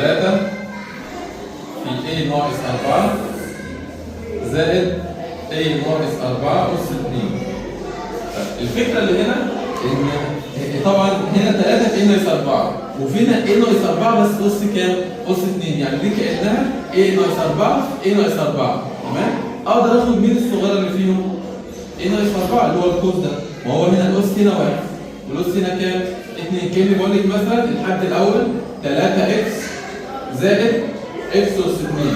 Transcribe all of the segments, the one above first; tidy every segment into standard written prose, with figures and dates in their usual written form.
3 في A ناقص 4 زائد A ناقص 4 أس 2. الفكرة اللي هنا إن طبعا هنا 3 في A ناقص 4 وفينا A ناقص 4 بس أس كام؟ أس 2، يعني دي كأنها A ناقص 4 في A ناقص 4. تمام؟ أقدر آخد مين الصغيرة اللي فيهم؟ A ناقص 4 اللي هو القوس ده، وهو هنا الأس هنا 1 والأس هنا كام؟ 2. كأني بقول لك مثلا الحد الأول 3x زائد x أس 2.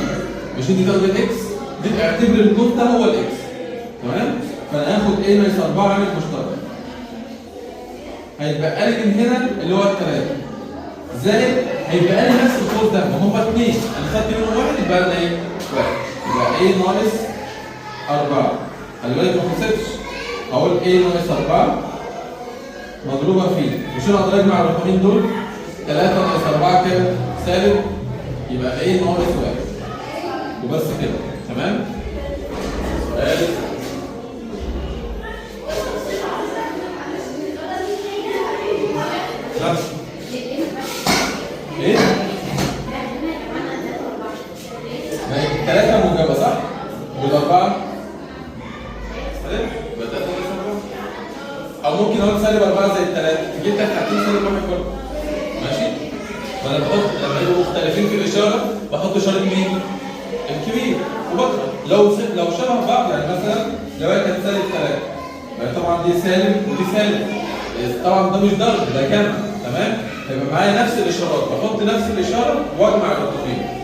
مش انت تاخد الاكس؟ دي اعتبر القوس ده هو الاكس. تمام؟ فانا هاخد A ناقص 4 عامل مشترك. هيتبقى لي من هنا اللي هو الثلاثة زائد هيبقى لي نفس القوس ده، ما هم اثنين، انا خدت منهم واحد يبقى لنا ايه؟ واحد. يبقى A ناقص 4. خلي بالك ما تنساش. هقول A ناقص 4 مضروبة في، مش انا اقدر اجمع الرقمين دول؟ 3 ناقص 4 كام؟ سالب، يبقى A ناقص 1. وبس كده. تمام؟ سؤال خمسة. ايه؟ ما هي الثلاثة موجبة صح؟ والأربعة سالب؟ يبقى 3 ناقص 4. أو ممكن أقول سالب 4 زي الثلاثة، تجيب لك حاجتين سالب 1 برضه. ماشي؟ فأنا بحط لما يبقوا مختلفين في الإشارة بحط إشارة مين؟ الكبير وبكره. لو شبه بعض، يعني مثلا لو هي كانت سالب 3 يبقى طبعا دي سالب ودي سالب. طبعا ده مش ضرب، ده جمع. تمام؟ هيبقى معايا نفس الاشارات، بحط نفس الاشاره واجمع الرقمين.